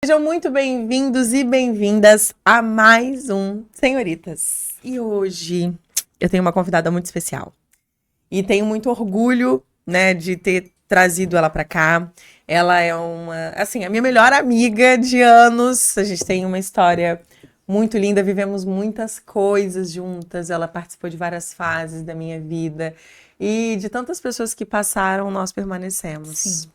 Sejam muito bem-vindos e bem-vindas a mais um Senhoritas. E hoje eu tenho uma convidada muito especial. E tenho muito orgulho, né, de ter trazido ela pra cá. Ela é a minha melhor amiga de anos. A gente tem uma história muito linda, vivemos muitas coisas juntas. Ela participou de várias fases da minha vida. E de tantas pessoas que passaram, nós permanecemos. Sim.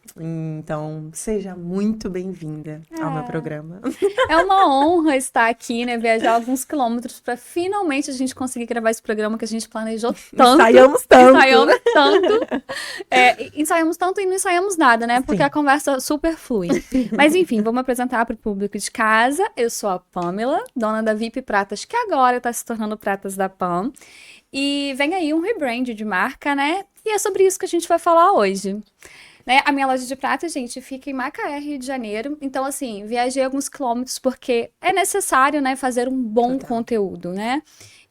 Então, seja muito bem-vinda ao meu programa. É uma honra estar aqui, né? Viajar alguns quilômetros para finalmente a gente conseguir gravar esse programa que a gente planejou tanto. Ensaiamos tanto. Ensaiamos tanto. Ensaiamos tanto e não ensaiamos nada, né? Porque Sim. a conversa super flui. Mas enfim, vamos apresentar para o público de casa. Eu sou a Pamela, dona da VIP Pratas, que agora está se tornando Pratas da Pam. E vem aí um rebrand de marca, né? E é sobre isso que a gente vai falar hoje. Né? A minha loja de prata, gente, fica em Macaé, Rio de Janeiro. Então, assim, viajei alguns quilômetros porque é necessário, né, fazer um bom conteúdo, né?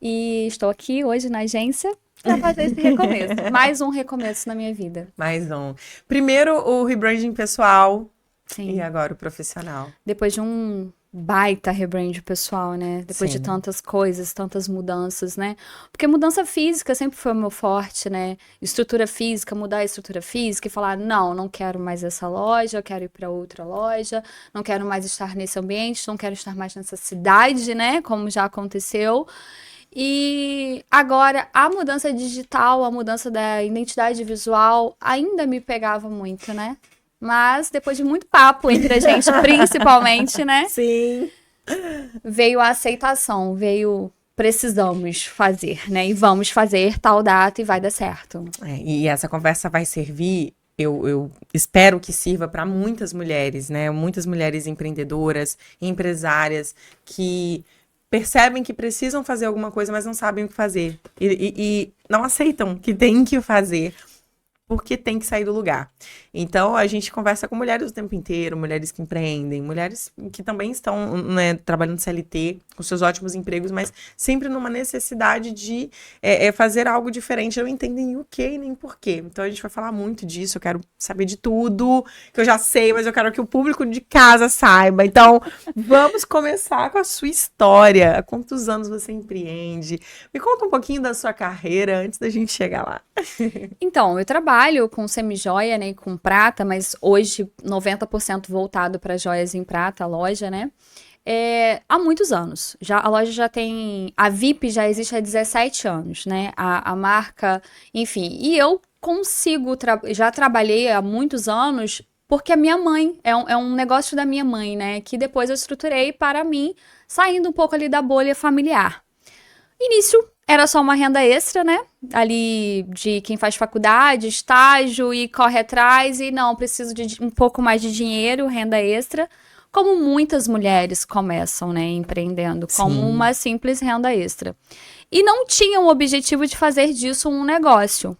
E estou aqui hoje na agência para fazer esse recomeço. Mais um recomeço na minha vida. Mais um. Primeiro o rebranding pessoal. Sim. E agora o profissional. Depois de um baita rebrand pessoal, né? Depois Sim. de tantas coisas, tantas mudanças, né? Porque mudança física sempre foi o meu forte, né? Estrutura física, mudar a estrutura física e falar, não quero mais essa loja, eu quero ir para outra loja, não quero mais estar nesse ambiente, não quero estar mais nessa cidade, né? Como já aconteceu. E agora, a mudança digital, a mudança da identidade visual ainda me pegava muito, né? Mas depois de muito papo entre a gente, principalmente, né? Sim. Veio a aceitação, precisamos fazer, né? E vamos fazer tal data e vai dar certo. E essa conversa vai servir, eu espero que sirva para muitas mulheres, né? Muitas mulheres empreendedoras, empresárias que percebem que precisam fazer alguma coisa, mas não sabem o que fazer. E não aceitam que tem que fazer. Porque tem que sair do lugar. Então, a gente conversa com mulheres o tempo inteiro, mulheres que empreendem, mulheres que também estão, né, trabalhando CLT, com seus ótimos empregos, mas sempre numa necessidade de fazer algo diferente, não entendem o que e nem porquê. Então, a gente vai falar muito disso, eu quero saber de tudo, que eu já sei, mas eu quero que o público de casa saiba. Então, vamos começar com a sua história. Há quantos anos você empreende? Me conta um pouquinho da sua carreira antes da gente chegar lá. Então, eu trabalho com semi-joia, né, com prata, mas hoje 90% voltado para joias em prata, a loja, né? Há muitos anos. A loja já tem... A VIP já existe há 17 anos, né? A marca, enfim. E eu consigo... Já trabalhei há muitos anos porque a minha mãe... É um negócio da minha mãe, né? Que depois eu estruturei para mim, saindo um pouco ali da bolha familiar. Início era só uma renda extra, né? Ali de quem faz faculdade, estágio e corre atrás e não, preciso de um pouco mais de dinheiro, renda extra. Como muitas mulheres começam, né, empreendendo, como uma simples renda extra. E não tinham o objetivo de fazer disso um negócio.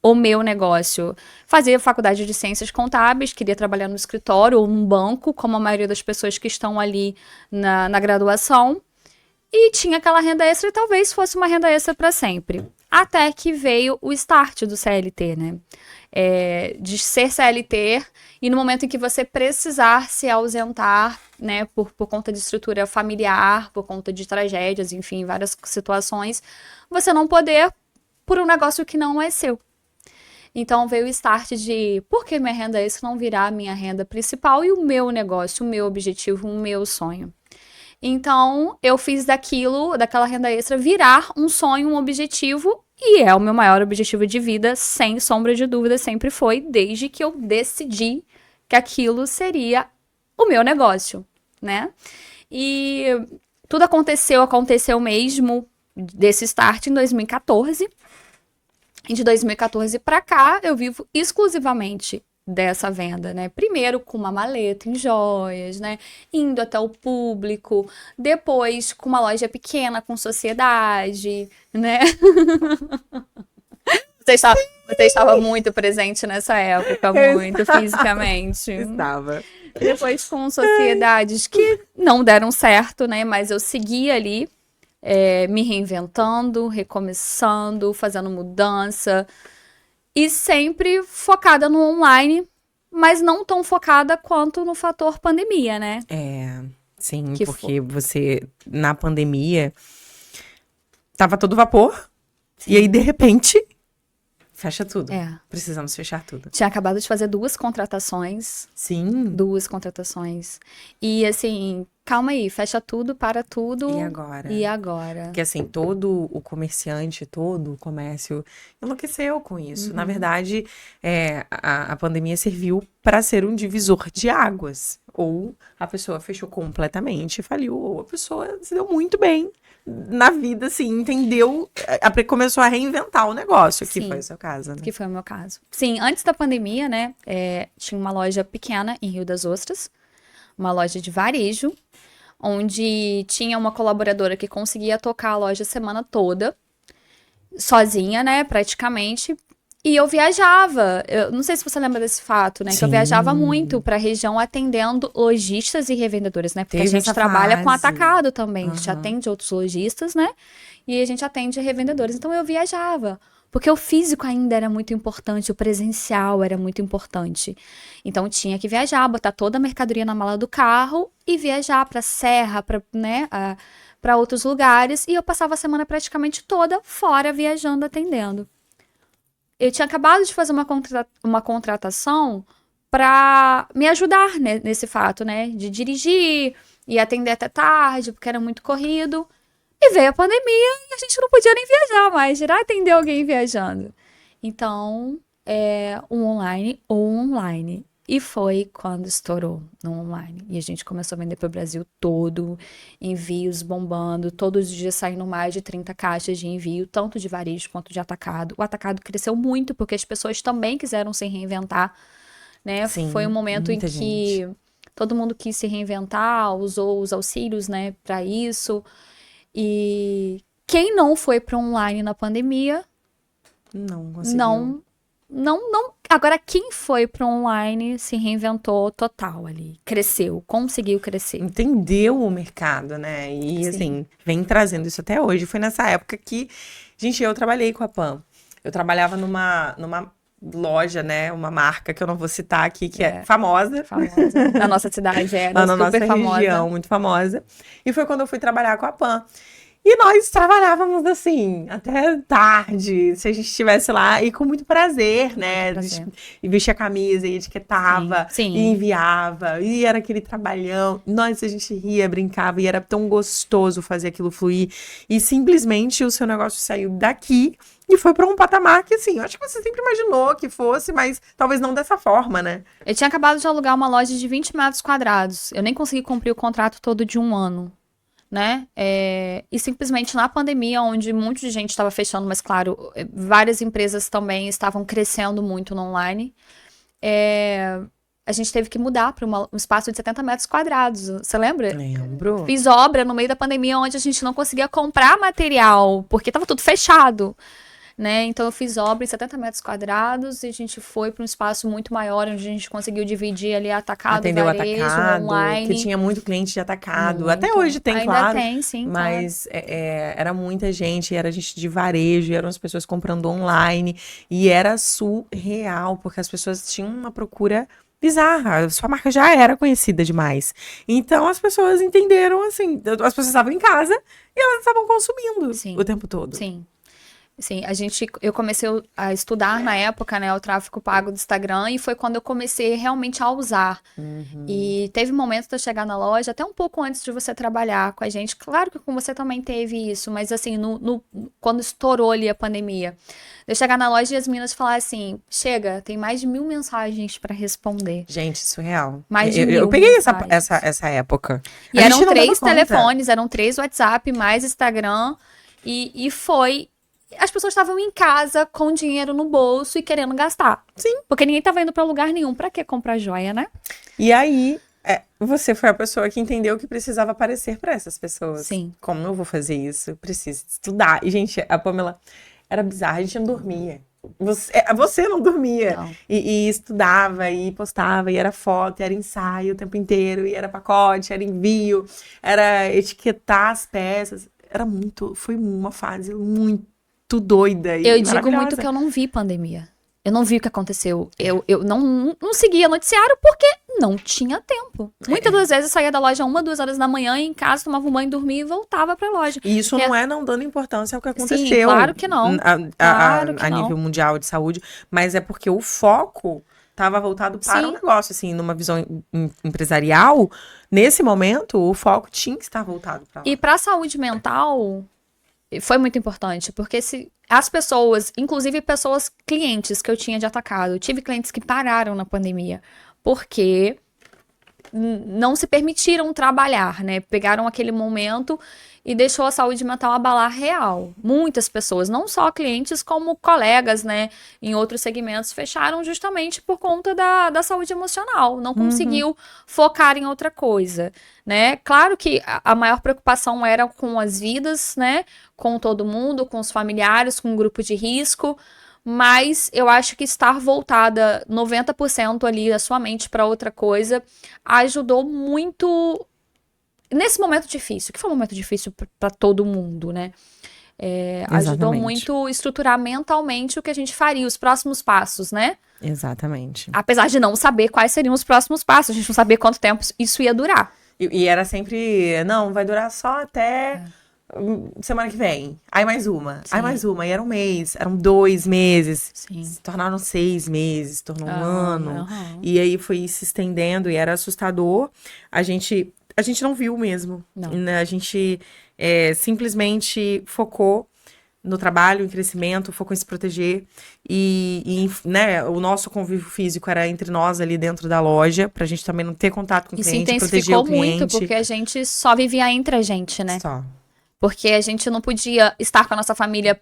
O meu negócio. Fazia faculdade de ciências contábeis, queria trabalhar no escritório ou num banco, como a maioria das pessoas que estão ali na graduação. E tinha aquela renda extra e talvez fosse uma renda extra para sempre. Até que veio o start do CLT, né? De ser CLT e no momento em que você precisar se ausentar, né? Por conta de estrutura familiar, por conta de tragédias, enfim, várias situações, você não poder por um negócio que não é seu. Então veio o start de por que minha renda extra não virar a minha renda principal e o meu negócio, o meu objetivo, o meu sonho. Então, eu fiz daquela renda extra, virar um sonho, um objetivo, e é o meu maior objetivo de vida, sem sombra de dúvida, sempre foi, desde que eu decidi que aquilo seria o meu negócio, né? E tudo aconteceu mesmo desse start em 2014. E de 2014 para cá, eu vivo exclusivamente dessa venda, né? Primeiro com uma maleta em joias, né? Indo até o público, depois com uma loja pequena com sociedade, né? Você estava muito presente nessa época, muito fisicamente. Estava. Depois com sociedades que não deram certo, né? Mas eu segui ali, me reinventando, recomeçando, fazendo mudança. E sempre focada no online, mas não tão focada quanto no fator pandemia, né? Sim, Que porque você, na pandemia, tava todo vapor, e aí, de repente, fecha tudo. Precisamos fechar tudo. Tinha acabado de fazer 2 contratações. Sim. 2 contratações. E assim, calma aí, fecha tudo, para tudo. E agora? E agora? Porque assim, todo o comerciante, todo o comércio enlouqueceu com isso. Na verdade, a pandemia serviu para ser um divisor de águas. Ou a pessoa fechou completamente e faliu, ou a pessoa se deu muito bem na vida, assim, entendeu? Começou a reinventar o negócio, que foi o seu caso, né? Que foi o meu caso. Sim, antes da pandemia, né, tinha uma loja pequena em Rio das Ostras, uma loja de varejo, onde tinha uma colaboradora que conseguia tocar a loja a semana toda, sozinha, né, praticamente. E eu viajava, eu não sei se você lembra desse fato, né, que eu viajava muito para a região atendendo lojistas e revendedores, né, porque a gente trabalha com atacado também, a gente atende outros lojistas, né, e a gente atende revendedores, então eu viajava. Porque o físico ainda era muito importante, o presencial era muito importante. Então tinha que viajar, botar toda a mercadoria na mala do carro e viajar para Serra, para outros lugares. E eu passava a semana praticamente toda fora, viajando, atendendo. Eu tinha acabado de fazer uma contratação para me ajudar, né, nesse fato, né? De dirigir e atender até tarde, porque era muito corrido. E veio a pandemia e a gente não podia nem viajar mais, dirá atender alguém viajando. Então, um online ou um online. E foi quando estourou no online. E a gente começou a vender para o Brasil todo, envios bombando, todos os dias saindo mais de 30 caixas de envio, tanto de varejo quanto de atacado. O atacado cresceu muito, porque as pessoas também quiseram se reinventar, né? Sim, foi um momento em que todo mundo quis se reinventar, usou os auxílios, né, para isso. E quem não foi para online na pandemia, não conseguiu. Não. Agora, quem foi para online se reinventou total ali. Cresceu, conseguiu crescer. Entendeu o mercado, né? E assim, vem trazendo isso até hoje. Foi nessa época que, gente, eu trabalhei com a Pan. Eu trabalhava numa loja, né? Uma marca que eu não vou citar aqui, que é famosa. Na nossa cidade, lá na nossa região, muito famosa. E foi quando eu fui trabalhar com a Pan. E nós trabalhávamos assim, até tarde, se a gente estivesse lá, e com muito prazer, né? E vestia a camisa, e etiquetava, e enviava, e era aquele trabalhão. Nós, a gente ria, brincava, e era tão gostoso fazer aquilo fluir. E simplesmente o seu negócio saiu daqui e foi para um patamar que, assim, eu acho que você sempre imaginou que fosse, mas talvez não dessa forma, né? Eu tinha acabado de alugar uma loja de 20 metros quadrados. Eu nem consegui cumprir o contrato todo de 1 ano. Né? E simplesmente na pandemia, onde muita gente estava fechando, mas claro, várias empresas também estavam crescendo muito no online, a gente teve que mudar para um espaço de 70 metros quadrados. Você lembra? Lembro. Fiz obra no meio da pandemia, onde a gente não conseguia comprar material, porque estava tudo fechado. Né? Então eu fiz obra em 70 metros quadrados e a gente foi para um espaço muito maior, onde a gente conseguiu dividir ali atacado, atendeu varejo, atacado, online. que tinha muito cliente de atacado. Muito. Até hoje tem, ainda claro. Tem, sim, mas era muita gente, era gente de varejo, eram as pessoas comprando online. E era surreal, porque as pessoas tinham uma procura bizarra. Sua marca já era conhecida demais. Então as pessoas entenderam, assim, as pessoas estavam em casa e elas estavam consumindo o tempo todo. Sim. Sim, eu comecei a estudar na época, né, o tráfego pago do Instagram, e foi quando eu comecei realmente a usar. E teve momentos de eu chegar na loja, até um pouco antes de você trabalhar com a gente. Claro que com você também teve isso, mas assim, quando estourou ali a pandemia, eu chegar na loja e as meninas falar assim, chega, tem mais de 1000 mensagens para responder. Gente, surreal. Mais de 1000 eu peguei mensagens. essa época. E eram 3 telefones, eram 3 WhatsApp, mais Instagram, e foi... As pessoas estavam em casa com dinheiro no bolso e querendo gastar. Sim. Porque ninguém tava indo pra lugar nenhum. Pra que comprar joia, né? E aí, você foi a pessoa que entendeu que precisava aparecer pra essas pessoas. Sim. Como eu vou fazer isso? Preciso estudar. E, gente, a Pamela era bizarra, a gente não dormia. Você não dormia. Não. E estudava, e postava, e era foto, e era ensaio o tempo inteiro, e era pacote, era envio, era etiquetar as peças. Foi uma fase muito doida e eu digo muito que eu não vi pandemia. Eu não vi o que aconteceu. Eu não seguia noticiário porque não tinha tempo. Muitas das vezes eu saía da loja 1, 2 horas da manhã, ia em casa, tomava um banho, dormia e voltava pra loja. E isso não é não dando importância ao que aconteceu. Sim, claro que não. Claro que A não. nível mundial de saúde, mas é porque o foco estava voltado para o Sim. negócio, assim, numa visão empresarial, nesse momento, o foco tinha que estar voltado para lá. E pra saúde mental, foi muito importante, porque se as pessoas, inclusive pessoas, clientes que eu tinha de atacado, eu tive clientes que pararam na pandemia, porque não se permitiram trabalhar, né? Pegaram aquele momento e deixou a saúde mental abalar real. Muitas pessoas, não só clientes, como colegas, né? Em outros segmentos, fecharam justamente por conta da saúde emocional. Não conseguiu focar em outra coisa, né? Claro que a maior preocupação era com as vidas, né? Com todo mundo, com os familiares, com o grupo de risco. Mas eu acho que estar voltada 90% ali a sua mente para outra coisa ajudou muito nesse momento difícil, que foi um momento difícil para todo mundo, né? Ajudou muito a estruturar mentalmente o que a gente faria, os próximos passos, né? Exatamente. Apesar de não saber quais seriam os próximos passos, a gente não sabia quanto tempo isso ia durar. E era sempre, não, vai durar só até semana que vem. Aí mais uma. Sim. Aí mais uma. E era um mês, eram 2 meses. Sim. Se tornaram 6 meses, se tornou um ano. Uhum. E aí foi se estendendo e era assustador. A gente não viu mesmo. Não. A gente simplesmente focou no trabalho, em crescimento, focou em se proteger. Né, o nosso convívio físico era entre nós ali dentro da loja, pra gente também não ter contato com o Isso cliente, proteger intensificou o cliente. muito, porque a gente só vivia entre a gente, né? Só. Porque a gente não podia estar com a nossa família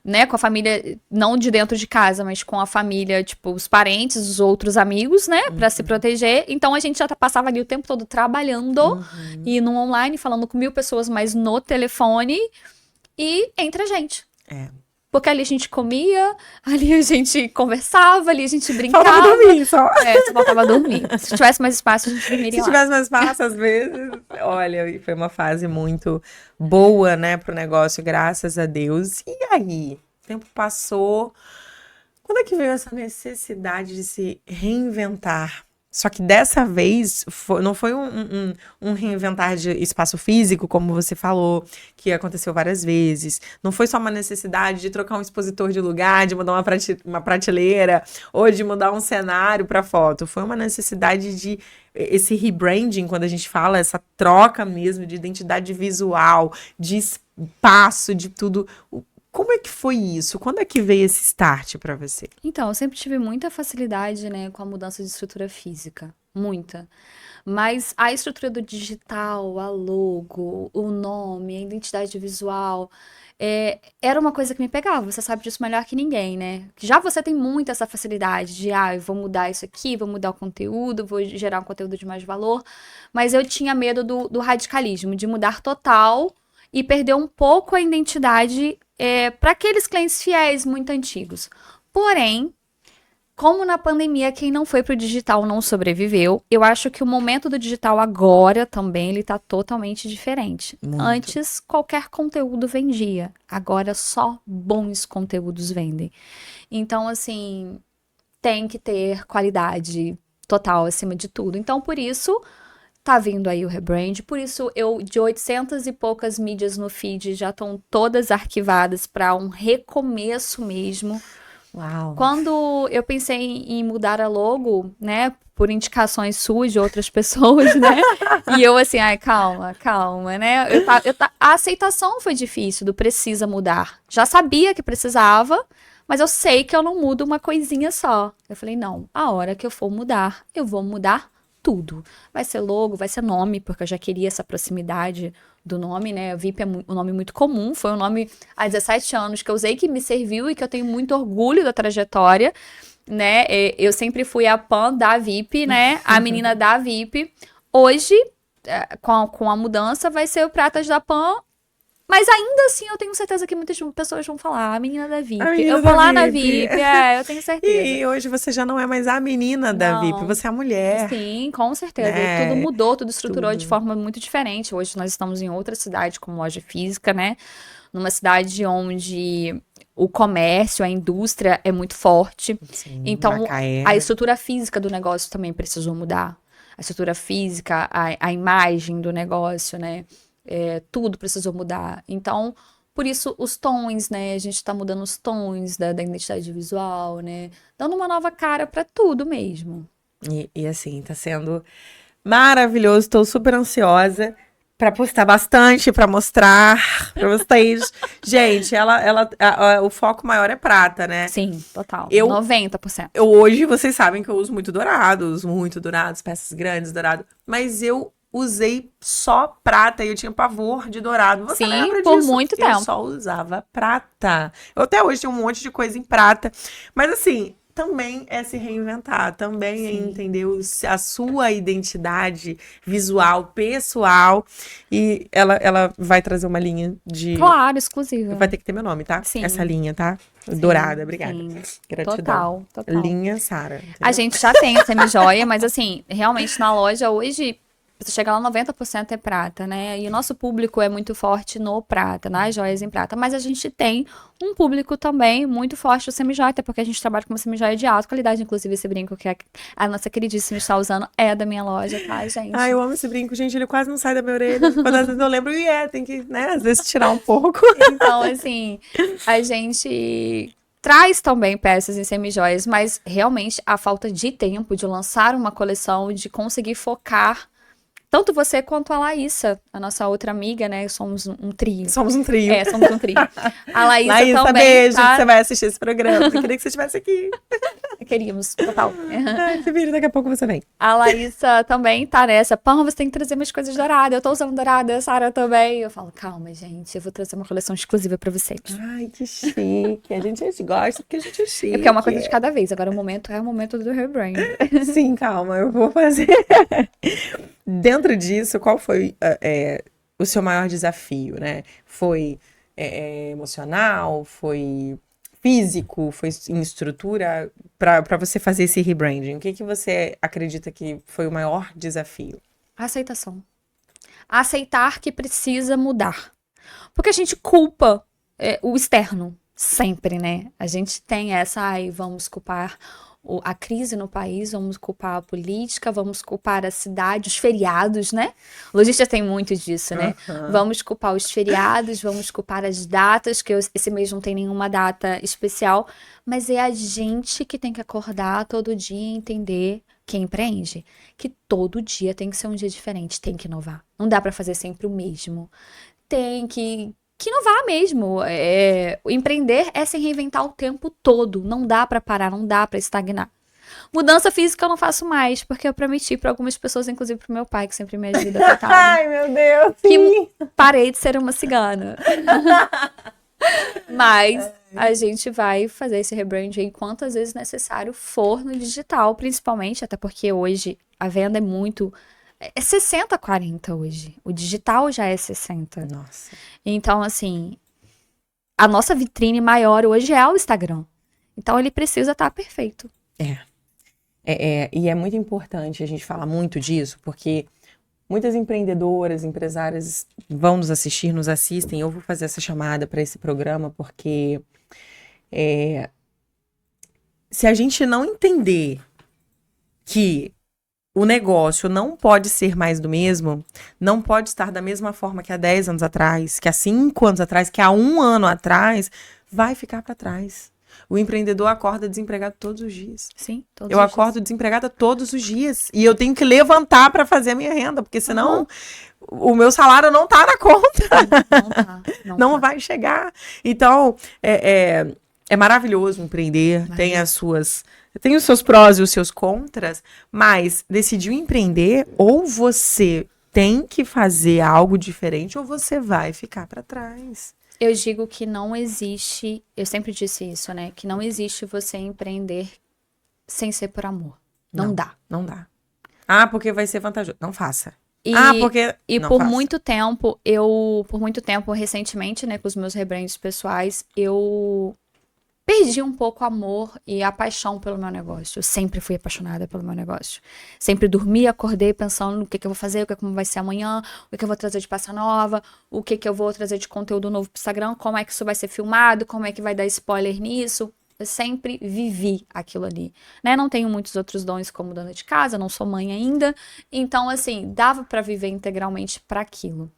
né, com a família, não de dentro de casa, mas com a família, tipo, os parentes, os outros amigos, né, pra se proteger. Então a gente já passava ali o tempo todo trabalhando e no online, falando com 1000 pessoas, mas no telefone e entre a gente. Porque ali a gente comia, ali a gente conversava, ali a gente brincava. Faltava dormir só. Só faltava dormir. Se tivesse mais espaço, a gente dormiria Se tivesse mais espaço, às vezes. Olha, foi uma fase muito boa, né, pro negócio, graças a Deus. E aí? O tempo passou. Quando é que veio essa necessidade de se reinventar? Só que dessa vez, não foi um reinventar de espaço físico, como você falou, que aconteceu várias vezes. Não foi só uma necessidade de trocar um expositor de lugar, de mudar uma prateleira, ou de mudar um cenário para foto. Foi uma necessidade de esse rebranding, quando a gente fala, essa troca mesmo de identidade visual, de espaço, de tudo. Como é que foi isso? Quando é que veio esse start para você? Então, eu sempre tive muita facilidade, né, com a mudança de estrutura física. Muita. Mas a estrutura do digital, a logo, o nome, a identidade visual, era uma coisa que me pegava. Você sabe disso melhor que ninguém, né? Já você tem muito essa facilidade de, eu vou mudar isso aqui, vou mudar o conteúdo, vou gerar um conteúdo de mais valor. Mas eu tinha medo do radicalismo, de mudar total e perder um pouco a identidade para aqueles clientes fiéis muito antigos. Porém, como na pandemia quem não foi pro digital não sobreviveu, eu acho que o momento do digital agora também ele tá totalmente diferente. Muito. Antes qualquer conteúdo vendia, agora só bons conteúdos vendem. Então assim, tem que ter qualidade total acima de tudo. Então por isso tá vindo aí o rebrand, por isso de 800 e poucas mídias no feed já estão todas arquivadas para um recomeço mesmo. Uau. Quando eu pensei em mudar a logo, né, por indicações suas de outras pessoas, né, e eu assim, calma, né, a aceitação foi difícil, precisa mudar. Já sabia que precisava, mas eu sei que eu não mudo uma coisinha só. Eu falei, não, a hora que eu for mudar, eu vou mudar tudo. Vai ser logo, vai ser nome, porque eu já queria essa proximidade do nome, né? VIP é um nome muito comum, foi um nome há 17 anos que eu usei, que me serviu e que eu tenho muito orgulho da trajetória, né? Eu sempre fui a Pan da VIP, né? A menina da VIP. Hoje, com a mudança, vai ser o Pratas da Pan Mas ainda assim, eu tenho certeza que muitas pessoas vão falar, a menina da VIP. A menina Eu vou da lá na VIP. VIP, eu tenho certeza. E hoje você já não é mais a menina da VIP, Não. você é a mulher, Sim, com certeza. E tudo né? mudou, tudo estruturou de Tudo. forma muito diferente. Hoje nós estamos em outra cidade com loja física, né? Numa cidade onde o comércio, a indústria é muito forte. Sim, Então, a Macaé. estrutura física do negócio também precisou mudar. A estrutura física, a imagem do negócio, né? Tudo precisou mudar. Então, por isso, os tons, né? A gente tá mudando os tons da identidade visual, né? Dando uma nova cara pra tudo mesmo. E assim, tá sendo maravilhoso. Estou super ansiosa para postar bastante, para mostrar para vocês. Gente, o foco maior é prata, né? Sim, total. Eu, 90%. eu hoje, vocês sabem que eu uso muito dourados, peças grandes, dourado. Mas eu usei só prata e eu tinha pavor de dourado. Você Sim, lembra por disso? muito Eu tempo. só usava prata. Eu até hoje tenho um monte de coisa em prata. Mas assim, também é se reinventar, também é Sim. entender a sua identidade visual, pessoal. E ela vai trazer uma linha de. Claro, exclusiva. Vai ter que ter meu nome, tá? Sim. Essa linha, tá? Sim, Dourada, obrigada. sim. Gratidão. Total. Linha Sara. A Entendeu? gente já tem a semi-joia, mas assim, realmente na loja hoje, você chega lá, 90% é prata, né? E o nosso público é muito forte no prata, nas joias em prata. Mas a gente tem um público também muito forte do semi-joia, até porque a gente trabalha com uma semi-joia de alta qualidade. Inclusive, esse brinco que a nossa queridíssima está usando é da minha loja, tá, gente? Ai, eu amo esse brinco, gente. Ele quase não sai da minha orelha. Quando às vezes eu lembro, tem que, né, às vezes tirar um pouco. Então, assim, a gente traz também peças em semi-joias, mas realmente a falta de tempo de lançar uma coleção, de conseguir focar tanto você quanto a Laísa, a nossa outra amiga, né? Somos um trio. Somos um trio. Somos um trio. A Laísa Laísa, também beijo, tá... que você vai assistir esse programa. Eu queria que você estivesse aqui. Queríamos, total. Ai, você vira, daqui a pouco você vem. A Laísa também tá nessa. Pão, você tem que trazer mais coisas douradas. Eu tô usando dourada, a Sara também. Eu falo, calma, gente, eu vou trazer uma coleção exclusiva pra vocês. Ai, que chique. A gente gosta porque a gente é chique. É porque é uma coisa de cada vez. Agora o momento é o momento do rebrand. Sim, calma, eu vou fazer. Dentro disso, qual foi o seu maior desafio, né? Foi emocional? Foi físico? Foi em estrutura? Para você fazer esse rebranding, o que que você acredita que foi o maior desafio? A aceitação. Aceitar que precisa mudar. Porque a gente culpa o externo, sempre, né? A gente tem essa, vamos culpar a crise no país, vamos culpar a política, vamos culpar a cidade, os feriados, né? O lojista tem muito disso, né? Vamos culpar os feriados, vamos culpar as datas, que esse mês não tem nenhuma data especial, mas é a gente que tem que acordar todo dia e entender, quem empreende, que todo dia tem que ser um dia diferente, tem que inovar. Não dá pra fazer sempre o mesmo. Tem que inovar mesmo. Empreender é se reinventar o tempo todo. Não dá pra parar, não dá pra estagnar. Mudança física eu não faço mais, porque eu prometi pra algumas pessoas, inclusive pro meu pai, que sempre me ajuda, coitado, Ai, meu Deus, que sim. parei de ser uma cigana. Mas a gente vai fazer esse rebranding quantas vezes necessário for no digital, principalmente, até porque hoje a venda é muito... É 60-40 hoje. O digital já é 60. Nossa. Então, assim, a nossa vitrine maior hoje é o Instagram. Então, ele precisa estar perfeito. E é muito importante a gente falar muito disso, porque muitas empreendedoras, empresárias vão nos assistir, nos assistem. Eu vou fazer essa chamada para esse programa, porque se a gente não entender que o negócio não pode ser mais do mesmo, não pode estar da mesma forma que há 10 anos atrás, que há 5 anos atrás, que há 1 ano atrás, vai ficar para trás. O empreendedor acorda desempregado todos os dias. Sim, todos Eu os acordo desempregada todos os dias. E eu tenho que levantar para fazer a minha renda, porque senão o meu salário não tá na conta. Não tá. vai chegar. Então, é maravilhoso empreender, tem os seus prós e os seus contras, mas decidiu empreender, ou você tem que fazer algo diferente, ou você vai ficar para trás. Eu digo que não existe, eu sempre disse isso, né? Que não existe você empreender sem ser por amor. Não dá. Não dá. Ah, porque vai ser vantajoso. Não faça. Porque... E Não por faço. muito tempo, recentemente, né, com os meus rebrands pessoais, eu perdi um pouco o amor e a paixão pelo meu negócio. Eu sempre fui apaixonada pelo meu negócio. Sempre dormi, acordei pensando no que eu vou fazer, como vai ser amanhã, o que eu vou trazer de peça nova, o que eu vou trazer de conteúdo novo pro Instagram, como é que isso vai ser filmado, como é que vai dar spoiler nisso. Eu sempre vivi aquilo ali, né? Não tenho muitos outros dons como dona de casa, não sou mãe ainda. Então, assim, dava pra viver integralmente para aquilo,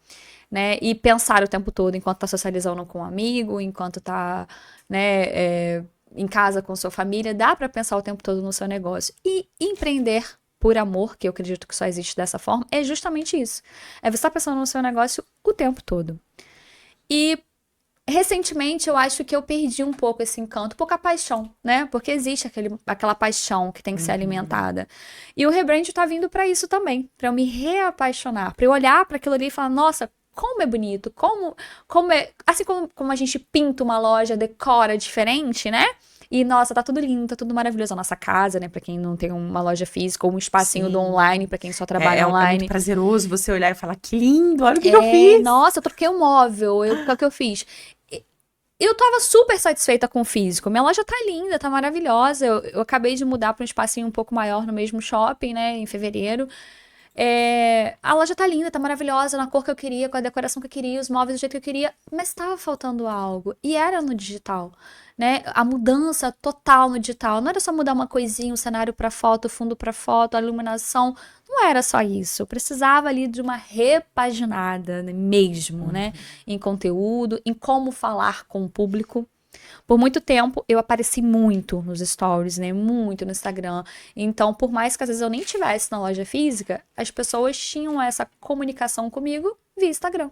né? E pensar o tempo todo enquanto tá socializando com um amigo, enquanto tá, né, em casa com sua família, dá pra pensar o tempo todo no seu negócio. E empreender por amor, que eu acredito que só existe dessa forma, é justamente isso. É você estar pensando no seu negócio o tempo todo. E recentemente, eu acho que eu perdi um pouco esse encanto, um pouco a paixão, né? Porque existe aquela paixão que tem que ser alimentada. E o rebrand tá vindo pra isso também, pra eu me reapaixonar, pra eu olhar pra aquilo ali e falar, nossa, como é bonito, como é, assim como a gente pinta uma loja, decora diferente, né? E, nossa, tá tudo lindo, tá tudo maravilhoso. A nossa casa, né? Pra quem não tem uma loja física ou um espacinho do online, pra quem só trabalha É online. muito prazeroso você olhar e falar, que lindo, olha o que eu fiz. Nossa, eu troquei o móvel, o que eu fiz? Eu tava super satisfeita com o físico. Minha loja tá linda, tá maravilhosa. Eu acabei de mudar pra um espacinho um pouco maior no mesmo shopping, né? Em fevereiro. A loja tá linda, tá maravilhosa, na cor que eu queria, com a decoração que eu queria, os móveis do jeito que eu queria, mas tava faltando algo. E era no digital, né? A mudança total no digital. Não era só mudar uma coisinha, o cenário pra foto, o fundo pra foto, a iluminação. Não era só isso. Eu precisava ali de uma repaginada, né, mesmo, né? Em conteúdo, em como falar com o público. Por muito tempo, eu apareci muito nos stories, né? Muito no Instagram. Então, por mais que às vezes eu nem tivesse na loja física, as pessoas tinham essa comunicação comigo via Instagram.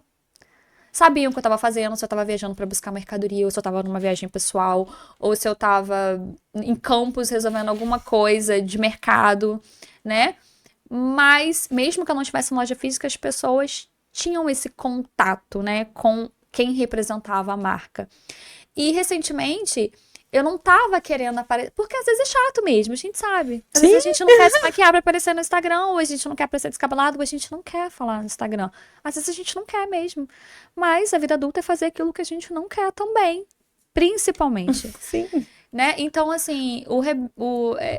Sabiam o que eu tava fazendo, se eu tava viajando para buscar mercadoria, ou se eu tava numa viagem pessoal, ou se eu tava em campus resolvendo alguma coisa de mercado, né? Mas, mesmo que eu não tivesse uma loja física, as pessoas tinham esse contato, né? Com quem representava a marca. E recentemente, eu não tava querendo aparecer. Porque às vezes é chato mesmo, a gente sabe. Às vezes a gente não quer se maquiar pra aparecer no Instagram, ou a gente não quer aparecer descabelado, ou a gente não quer falar no Instagram. Às vezes a gente não quer mesmo. Mas a vida adulta é fazer aquilo que a gente não quer também. Principalmente. Sim. Né? Então, assim,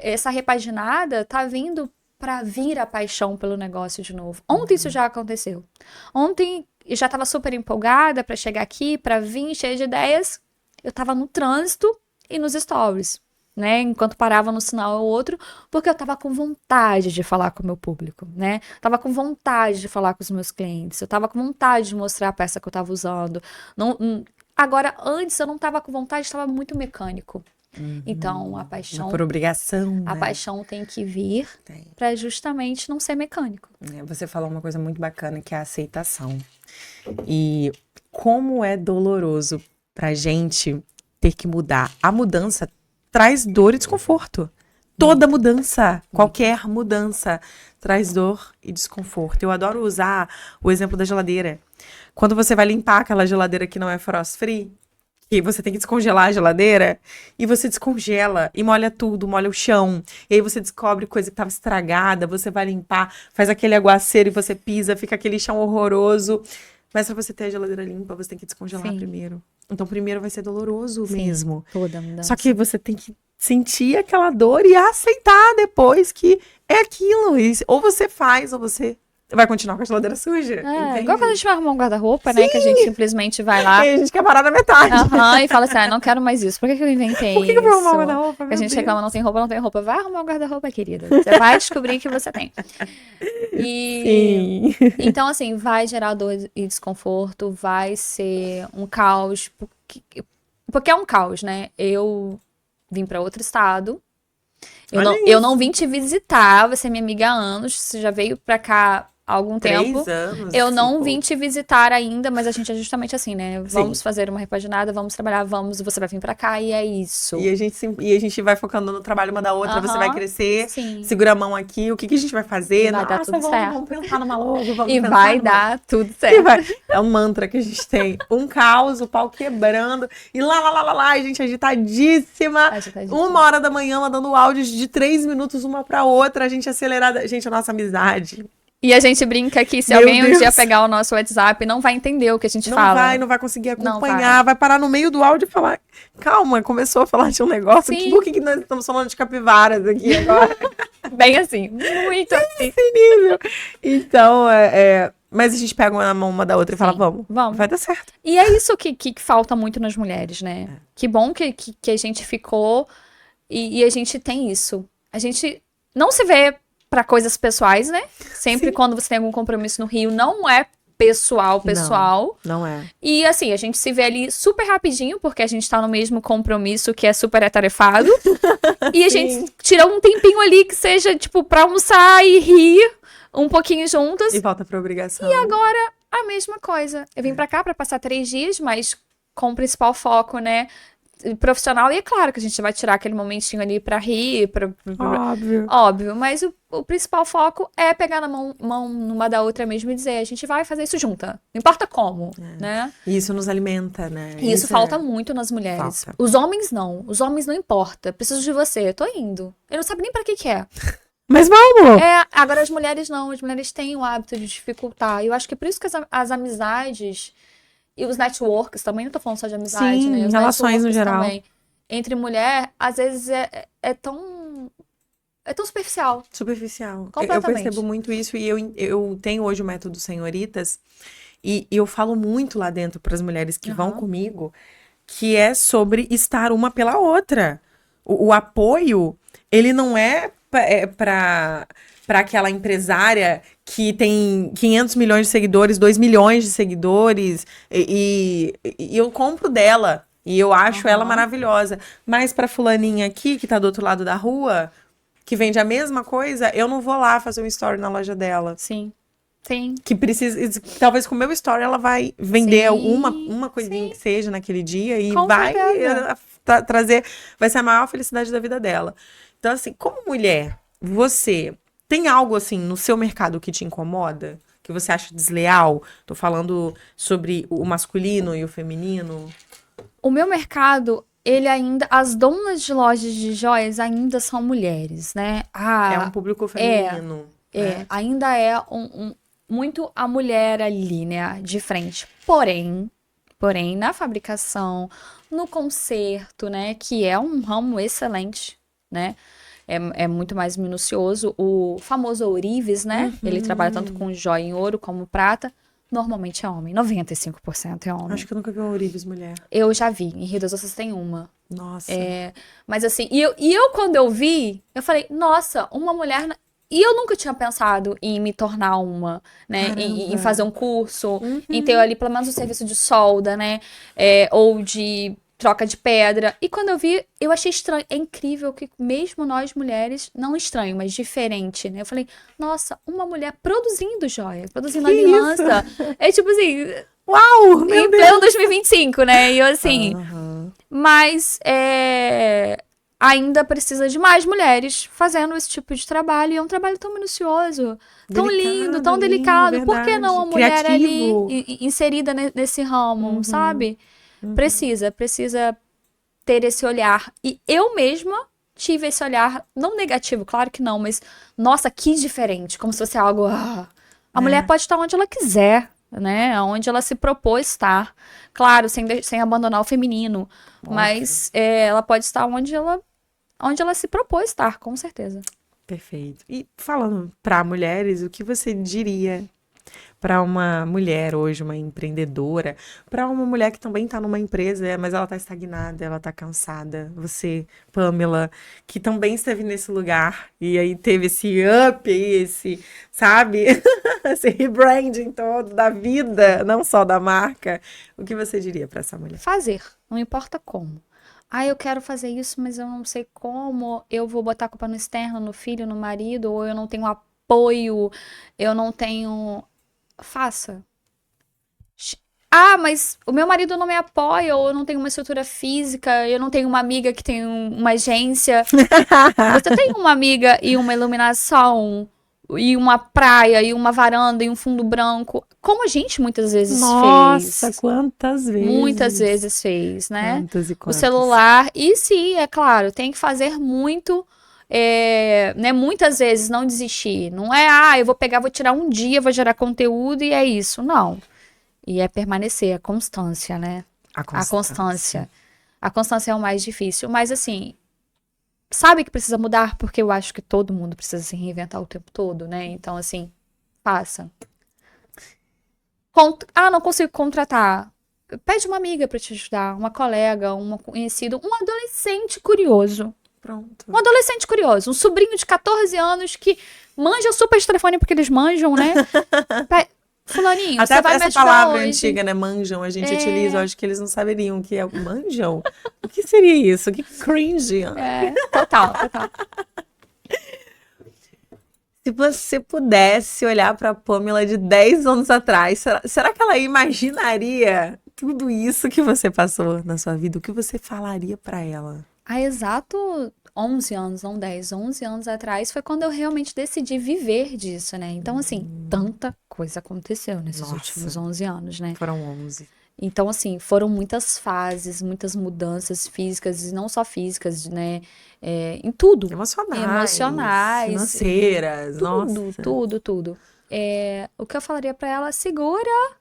essa repaginada tá vindo pra vir a paixão pelo negócio de novo. Ontem isso já aconteceu. Ontem eu já tava super empolgada pra chegar aqui, pra vir cheia de ideias. Eu tava no trânsito e nos stories, né? Enquanto parava no sinal ou outro, porque eu tava com vontade de falar com o meu público, né? Tava com vontade de falar com os meus clientes, eu tava com vontade de mostrar a peça que eu tava usando. Agora, antes eu não tava com vontade, estava muito mecânico. Então, a paixão... Por obrigação, A né? paixão tem que vir pra justamente não ser mecânico. Você falou uma coisa muito bacana, que é a aceitação. E como é doloroso pra gente ter que mudar. A mudança traz dor e desconforto. Toda mudança, qualquer mudança, traz dor e desconforto. Eu adoro usar o exemplo da geladeira. Quando você vai limpar aquela geladeira que não é frost free, e você tem que descongelar a geladeira, e você descongela e molha tudo, molha o chão, e aí você descobre coisa que estava estragada, você vai limpar, faz aquele aguaceiro e você pisa, fica aquele chão horroroso. Mas para você ter a geladeira limpa, você tem que descongelar primeiro. Então, primeiro vai ser doloroso mesmo. Toda mudança. Só que você tem que sentir aquela dor e aceitar depois que é aquilo. Ou você faz, ou você vai continuar com a geladeira suja. Igual quando a gente vai arrumar um guarda-roupa, né? Que a gente simplesmente vai lá. E a gente quer parar na metade. E fala assim, não quero mais isso. Por que eu inventei Por que eu vou arrumar um isso? guarda-roupa? A gente reclama, não tem roupa, não tem roupa. Vai arrumar um guarda-roupa, querida. Você vai descobrir que você tem. Sim. Então, assim, vai gerar dor e desconforto, vai ser um caos. Porque é um caos, né? Eu vim pra outro estado. Eu não vim te visitar, você é minha amiga há anos, você já veio pra cá há algum 3 tempo. anos. Eu não vim te visitar ainda, mas a gente é justamente assim, né? Vamos fazer uma repaginada, vamos trabalhar, você vai vir pra cá e é isso. E a gente vai focando no trabalho uma da outra, você vai crescer, sim. segura a mão aqui, o que a gente vai fazer? Vai dar tudo certo. Vamos pensar numa logo, vamos E pensar vai dar tudo certo. É um mantra que a gente tem. Um caos, o pau quebrando, e lá, a gente agitadíssima. 1h da manhã, mandando áudios de 3 minutos uma pra outra, a gente acelerada. Gente, a nossa amizade E a gente brinca que se Meu alguém um Deus. dia pegar o nosso WhatsApp, não vai entender o que a gente Não fala. não vai conseguir Não acompanhar, vai parar no meio do áudio e falar, calma, começou a falar de um negócio, Sim. por que nós estamos falando de capivaras aqui agora? Bem assim, muito assim. Esse nível. Então, mas a gente pega uma na mão uma da outra e fala, Sim, vamos, vamos. vai dar certo. E é isso que falta muito nas mulheres, né? Que bom que a gente ficou e a gente tem isso. A gente não se vê pra coisas pessoais, né? Sempre Sim. quando você tem algum compromisso no Rio, não é pessoal. Não é. E assim, a gente se vê ali super rapidinho, porque a gente tá no mesmo compromisso que é super atarefado. E a gente tira um tempinho ali que seja, tipo, pra almoçar e rir um pouquinho juntas. E volta pra obrigação. E agora, a mesma coisa. Eu vim pra cá pra passar 3 dias, mas com o principal foco, né, profissional. E é claro que a gente vai tirar aquele momentinho ali pra rir, Óbvio. óbvio. Mas o principal foco é pegar na mão numa da outra mesmo e dizer, a gente vai fazer isso junta. Não importa como, né? E isso nos alimenta, né? E isso falta muito nas mulheres. Falta. Os homens não. Os homens não importa. Preciso de você. Tô indo. Ele não sabe nem pra que é. Mas vamos! Agora as mulheres não. As mulheres têm o hábito de dificultar. Eu acho que é por isso que as amizades e os networks também, não tô falando só de amizade, Sim, né? Os relações no networks geral. também, entre mulher, às vezes é tão superficial. Superficial. Eu Completamente. percebo muito isso e eu tenho hoje o método Senhoritas e eu falo muito lá dentro para as mulheres que vão comigo que é sobre estar uma pela outra. O apoio, ele não é para aquela empresária que tem 500 milhões de seguidores, 2 milhões de seguidores e eu compro dela e eu acho ela maravilhosa. Mas para fulaninha aqui que tá do outro lado da rua, que vende a mesma coisa, eu não vou lá fazer um story na loja dela. Sim. Sim. Que precisa, talvez com o meu story ela vai vender Sim, uma coisinha que seja naquele dia e Com vai certeza. trazer, vai ser a maior felicidade da vida dela. Então, assim, como mulher, você tem algo assim no seu mercado que te incomoda? Que você acha desleal? Tô falando sobre o masculino e o feminino. O meu mercado, ele ainda... As donas de lojas de joias ainda são mulheres, né? É um público feminino. né? Ainda é muito a mulher ali, né? De frente. Porém, na fabricação, no conserto, né? Que é um ramo excelente, né? É muito mais minucioso. O famoso ourives, né? Ele trabalha tanto com joia em ouro como prata. Normalmente é homem. 95% é homem. Acho que eu nunca vi uma ourives mulher. Eu já vi. Em Rio das Ostras tem uma. Nossa. Mas assim, eu quando eu vi, eu falei, nossa, uma mulher... E eu nunca tinha pensado em me tornar uma, né? Em fazer um curso, em ter ali pelo menos um serviço de solda, né? Ou de troca de pedra. E quando eu vi, eu achei estranho. É incrível que mesmo nós mulheres, não estranho, mas diferente, né? Eu falei, nossa, uma mulher produzindo joia, produzindo Que aliança. É tipo assim, Uau! Meu em Deus! pleno 2025, né? E eu assim... Mas ainda precisa de mais mulheres fazendo esse tipo de trabalho. E é um trabalho tão minucioso, tão lindo, tão delicado. Por que não a mulher Criativo. ali inserida nesse ramo, sabe? Precisa ter esse olhar. E eu mesma tive esse olhar, não negativo, claro que não, mas nossa, que diferente. Como se fosse algo... A mulher pode estar onde ela quiser, né? Onde ela se propôs estar. Claro, sem abandonar o feminino. Ótimo. Mas ela pode estar onde ela se propôs estar, com certeza. Perfeito. E falando para mulheres, o que você diria para uma mulher hoje, uma empreendedora, para uma mulher que também está numa empresa, mas ela está estagnada, ela está cansada? Você, Pamela, que também esteve nesse lugar e aí teve esse up, esse, sabe, esse rebranding todo da vida, não só da marca. O que você diria para essa mulher? Fazer, não importa como. Eu quero fazer isso, mas eu não sei como. Eu vou botar a culpa no externo, no filho, no marido, ou eu não tenho apoio, eu não tenho... Faça. Mas o meu marido não me apoia, ou eu não tenho uma estrutura física, eu não tenho uma amiga que tem uma agência. Você tem uma amiga e uma iluminação, e uma praia, e uma varanda, e um fundo branco, como a gente muitas vezes fez. Nossa, quantas vezes? Muitas vezes fez, né? Quantas e quantas. O celular. E sim, é claro, tem que fazer muito né, muitas vezes não desistir. Não é, eu vou pegar, vou tirar um dia, vou gerar conteúdo e é isso. Não. E é permanecer, a constância, né? A A constância. constância. A constância é o mais difícil. Mas assim, sabe que precisa mudar, porque eu acho que todo mundo precisa se reinventar o tempo todo, né? Então, assim, faça. Não consigo contratar. Pede uma amiga pra te ajudar, uma colega, uma conhecida, um adolescente curioso. Pronto. Um adolescente curioso, um sobrinho de 14 anos que manja super de telefone porque eles manjam, né? Fulaninho, Até você vai me essa ajudar palavra hoje. antiga, né? Manjam, a gente utiliza, eu acho que eles não saberiam o que é o manjam. O que seria isso? Que cringe. Total. Se você pudesse olhar para a Pamela de 10 anos atrás, será que ela imaginaria tudo isso que você passou na sua vida? O que você falaria para ela? Há exato 11 anos, não 10, 11 anos atrás foi quando eu realmente decidi viver disso, né? Então, assim, tanta coisa aconteceu nesses últimos 11 anos, né? Foram 11. Então, assim, foram muitas fases, muitas mudanças físicas, e não só físicas, né? Em tudo. Emocionais. Financeiras, nossa. Tudo. O que eu falaria pra ela, segura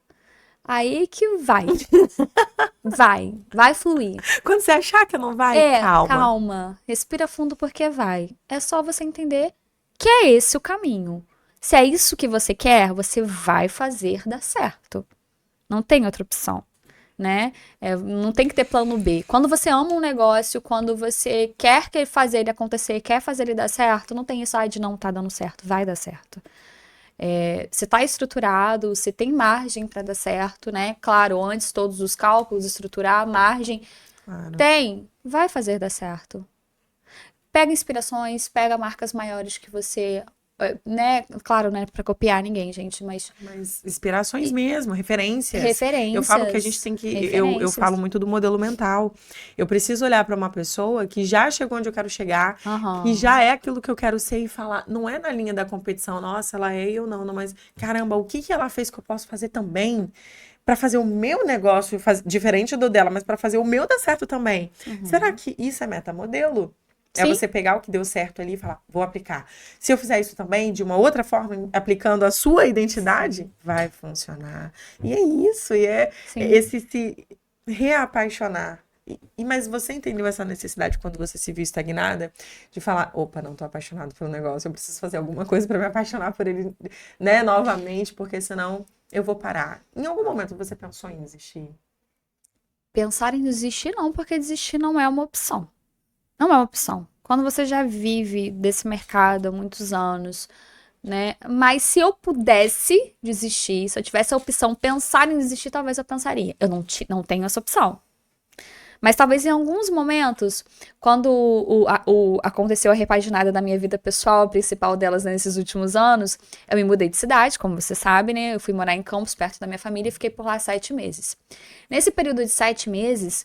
aí que vai. Vai fluir. Quando você achar que não vai, calma. Respira fundo porque vai. É só você entender que é esse o caminho. Se é isso que você quer, você vai fazer dar certo. Não tem outra opção, né? Não tem que ter plano B. Quando você ama um negócio, quando você quer fazer ele acontecer, quer fazer ele dar certo, não tem isso de não tá dando certo, vai dar certo. Você tá estruturado, você tem margem para dar certo, né? Claro, antes todos os cálculos, estruturar, margem. Claro. Vai fazer dar certo. Pega inspirações, pega marcas maiores que você, né? Claro, né? Pra copiar ninguém, gente, mas inspirações mesmo, referências. Referências. Eu falo que a gente tem que. Eu falo muito do modelo mental. Eu preciso olhar para uma pessoa que já chegou onde eu quero chegar, que já é aquilo que eu quero ser e falar. Não é na linha da competição, nossa, ela é e eu não, mas caramba, o que ela fez que eu posso fazer também? Para fazer o meu negócio diferente do dela, mas para fazer o meu dar certo também. Será que isso é metamodelo? É você pegar o que deu certo ali e falar, vou aplicar. Se eu fizer isso também de uma outra forma, aplicando a sua identidade, vai funcionar. E é isso, esse se reapaixonar. Mas você entendeu essa necessidade quando você se viu estagnada? De falar, opa, não tô apaixonado pelo negócio, eu preciso fazer alguma coisa para me apaixonar por ele, né, novamente, porque senão eu vou parar. Em algum momento você pensou em desistir? Pensar em desistir não, porque desistir não é uma opção. Não é uma opção. Quando você já vive desse mercado há muitos anos, né? Mas se eu pudesse desistir, se eu tivesse a opção pensar em desistir, talvez eu pensaria. Eu não tenho essa opção. Mas talvez em alguns momentos, quando aconteceu a repaginada da minha vida pessoal, a principal delas nesses últimos anos, eu me mudei de cidade, como você sabe, né? Eu fui morar em Campos, perto da minha família, e fiquei por lá 7 meses. Nesse período de 7 meses,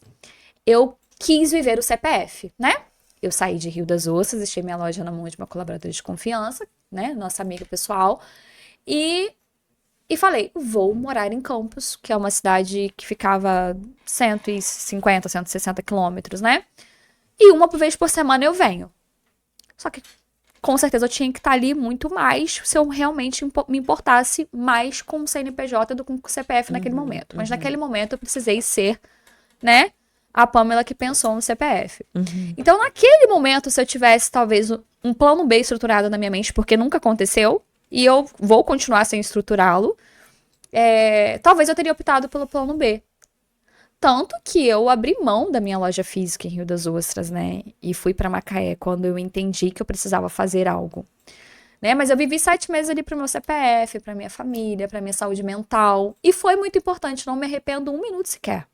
eu quis viver o CPF, né? Eu saí de Rio das Ostras, deixei minha loja na mão de uma colaboradora de confiança, né? Nossa amiga pessoal. E falei, vou morar em Campos, que é uma cidade que ficava 150, 160 quilômetros, né? E uma vez por semana eu venho. Só que, com certeza, eu tinha que estar ali muito mais se eu realmente me importasse mais com o CNPJ do que com o CPF naquele momento. Mas naquele momento eu precisei ser, né, a Pamela que pensou no CPF. Então, naquele momento, se eu tivesse, talvez, um plano B estruturado na minha mente, porque nunca aconteceu, e eu vou continuar sem estruturá-lo, talvez eu teria optado pelo plano B. Tanto que eu abri mão da minha loja física em Rio das Ostras, né? E fui pra Macaé quando eu entendi que eu precisava fazer algo. Né? Mas eu vivi 7 meses ali pro meu CPF, pra minha família, pra minha saúde mental. E foi muito importante, não me arrependo um minuto sequer.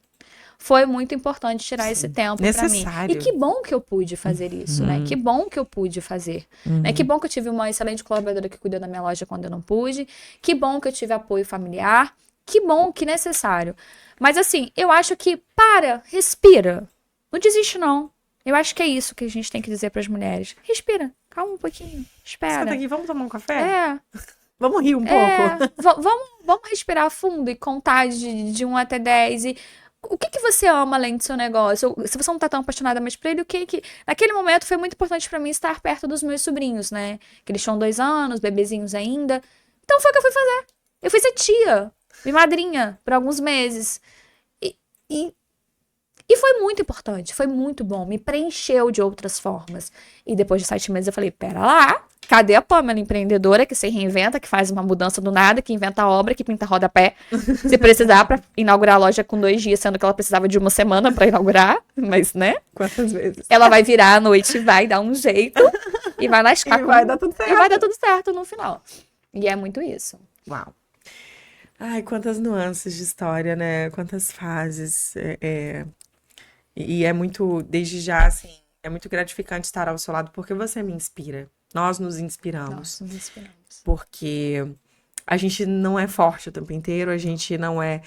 Foi muito importante tirar esse tempo pra mim. E que bom que eu pude fazer isso, né? Que bom que eu pude fazer. Né? Que bom que eu tive uma excelente colaboradora que cuidou da minha loja quando eu não pude. Que bom que eu tive apoio familiar. Que bom, que necessário. Mas assim, eu acho que respira. Não desiste não. Eu acho que é isso que a gente tem que dizer pras mulheres. Respira, calma um pouquinho, espera. Senta aqui, vamos tomar um café? Vamos rir um pouco. Vamos respirar fundo e contar de 1 até 10 e o que que você ama além do seu negócio? Se você não tá tão apaixonada mais por ele, o que que... Naquele momento foi muito importante pra mim estar perto dos meus sobrinhos, né? Que eles tinham 2 anos, bebezinhos ainda. Então foi o que eu fui fazer. Eu fui ser tia e madrinha por alguns meses. E, e, e foi muito importante, foi muito bom. Me preencheu de outras formas. E depois de 7 meses eu falei, pera lá, cadê a Pamela empreendedora que se reinventa, que faz uma mudança do nada, que inventa obra, que pinta rodapé, se precisar pra inaugurar a loja com 2 dias, sendo que ela precisava de 1 semana pra inaugurar, mas, né? Quantas vezes? Ela vai virar à noite, vai dar um jeito e vai lascar. E vai dar tudo certo. E vai dar tudo certo no final. E é muito isso. Uau. Ai, quantas nuances de história, né? Quantas fases. E é muito, desde já, assim, é muito gratificante estar ao seu lado, porque você me inspira. Nós nos inspiramos. Nós nos inspiramos. Porque a gente não é forte o tempo inteiro, a gente não é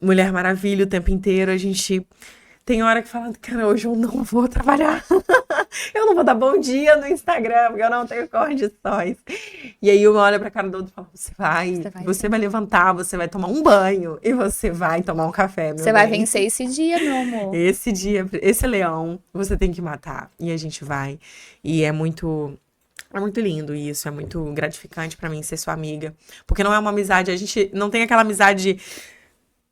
Mulher Maravilha o tempo inteiro, a gente tem hora que fala, cara, hoje eu não vou trabalhar. Eu não vou dar bom dia no Instagram, porque eu não tenho condições. E aí uma olha pra cara do outro e fala, você vai levantar, você vai tomar um banho e você vai tomar um café, meu Você vai bem. vencer esse dia, meu amor. Esse dia, esse leão, você tem que matar. E a gente vai. E é muito lindo isso, é muito gratificante pra mim ser sua amiga. Porque não é uma amizade, a gente não tem aquela amizade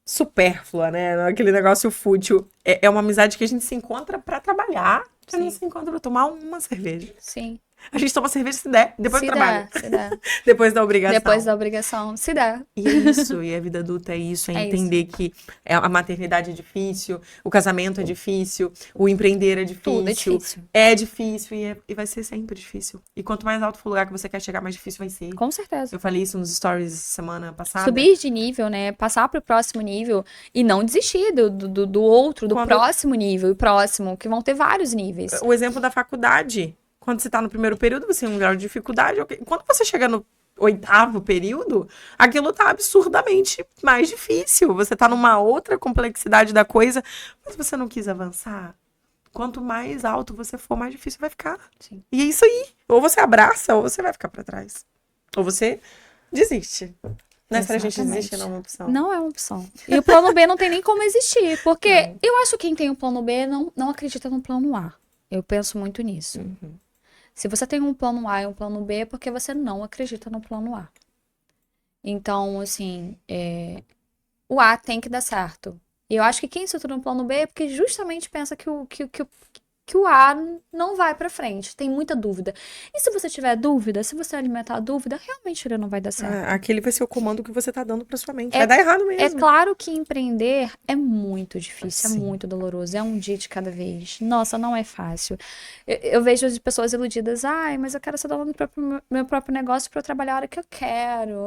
supérflua, né? Aquele negócio fútil. É uma amizade que a gente se encontra pra trabalhar, a gente se encontra pra tomar uma cerveja. Sim. A gente toma cerveja se der, depois do trabalho. Se dá. Depois da obrigação. Depois da obrigação, se dá. E é isso, e a vida adulta é isso, é entender que a maternidade é difícil, o casamento é difícil, o empreender é difícil. Tudo é difícil. É difícil e vai ser sempre difícil. E quanto mais alto for o lugar que você quer chegar, mais difícil vai ser. Com certeza. Eu falei isso nos stories semana passada. Subir de nível, né? Passar pro próximo nível e não desistir do outro, do próximo nível e próximo, que vão ter vários níveis. O exemplo da faculdade. Quando você tá no primeiro período, você tem um grau de dificuldade. Quando você chega no 8º período, aquilo tá absurdamente mais difícil. Você tá numa outra complexidade da coisa, mas você não quis avançar. Quanto mais alto você for, mais difícil vai ficar. Sim. E é isso aí. Ou você abraça, ou você vai ficar pra trás. Ou você desiste. Não é pra gente desistir, não é uma opção. Não é uma opção. E o plano B não tem nem como existir. Porque eu acho que quem tem o plano B não acredita no plano A. Eu penso muito nisso. Uhum. Se você tem um plano A e um plano B, é porque você não acredita no plano A. Então, assim, o A tem que dar certo. E eu acho que quem estrutura no plano B é porque justamente pensa que o A não vai pra frente. Tem muita dúvida. E se você tiver dúvida, se você alimentar a dúvida, realmente ele não vai dar certo. Aquele vai ser o comando que você tá dando pra sua mente. Vai dar errado mesmo. É claro que empreender é muito difícil, Sim. é muito doloroso, é um dia de cada vez. Nossa, não é fácil. Eu vejo as pessoas iludidas, ai, mas eu quero ser dona do meu próprio negócio pra eu trabalhar a hora que eu quero.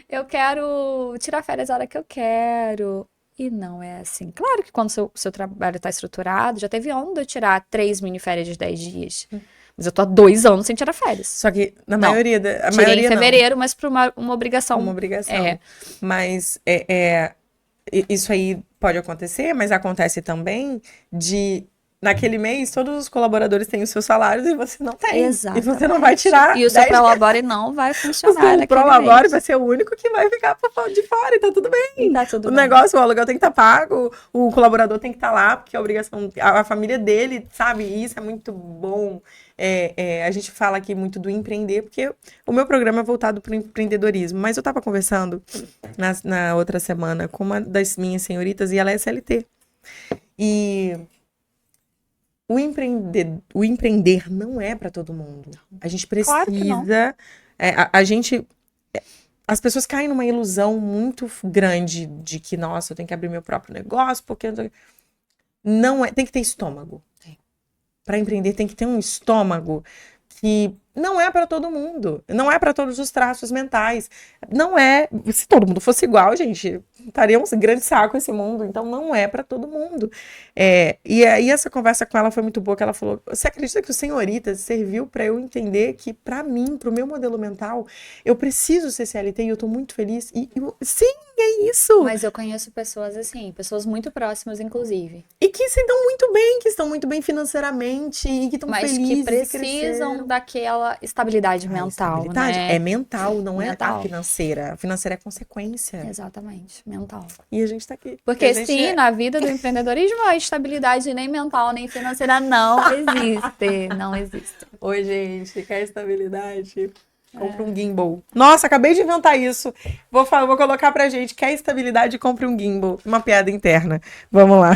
Eu quero tirar férias a hora que eu quero. E não é assim. Claro que quando o seu trabalho está estruturado, já teve ano de eu tirar 3 mini-férias de 10 dias. Mas eu tô há 2 anos sem tirar férias. Só que na maioria... Tirei em fevereiro, mas por uma obrigação. Uma obrigação. Mas isso aí pode acontecer, mas acontece também de... Naquele mês, todos os colaboradores têm os seus salários e você não tem. Exatamente. E você não vai tirar. E o seu Prolabore não vai funcionar. O Prolabore vai ser o único que vai ficar de fora e tá tudo bem. Tá tudo o bem. negócio, o aluguel tem que estar pago, o colaborador tem que estar lá, porque a obrigação, a família dele, sabe? E isso é muito bom. A gente fala aqui muito do empreender, porque o meu programa é voltado para o empreendedorismo. Mas eu estava conversando na outra semana com uma das minhas senhoritas e ela é CLT. E... O empreender não é para todo mundo. A gente precisa... Claro que não. As pessoas caem numa ilusão muito grande de que, nossa, eu tenho que abrir meu próprio negócio, porque... Não é... Tem que ter estômago. Para empreender tem que ter um estômago que não é para todo mundo. Não é para todos os traços mentais. Não é... Se todo mundo fosse igual, gente, estaria um grande saco esse mundo. Então, não é para todo mundo. E aí, essa conversa com ela foi muito boa, que ela falou, você acredita que o Senhoritas serviu para eu entender que, para mim, para o meu modelo mental, eu preciso ser CLT e eu tô muito feliz. Sim, é é isso. Mas eu conheço pessoas assim, pessoas muito próximas, inclusive. E que se dão muito bem, que estão muito bem financeiramente e que estão Mas felizes que e precisam cresceram. daquela estabilidade A mental, estabilidade né? é mental, não é a Mental. financeira. A financeira é consequência. Exatamente, mental. E a gente tá aqui. Porque sim, na vida do empreendedorismo, a estabilidade nem mental, nem financeira não existe. Não existe. Oi, gente, quer estabilidade? Compre um gimbal. Nossa, acabei de inventar isso. Vou colocar pra gente. Quer estabilidade? Compre um gimbal. Uma piada interna. Vamos lá.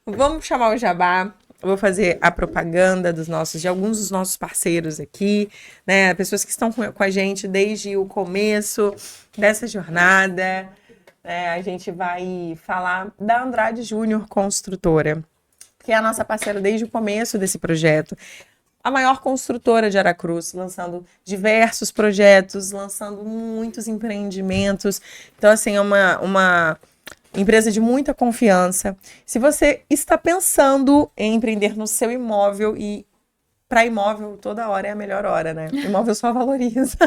Vamos chamar o Jabá. Eu vou fazer a propaganda de alguns dos nossos parceiros aqui, né? Pessoas que estão com a gente desde o começo dessa jornada. A gente vai falar da Andrade Júnior Construtora, que é a nossa parceira desde o começo desse projeto. A maior construtora de Aracruz, lançando diversos projetos, lançando muitos empreendimentos. Então, assim, é uma empresa de muita confiança. Se você está pensando em empreender no seu imóvel e para imóvel, toda hora é a melhor hora, né? Imóvel só valoriza.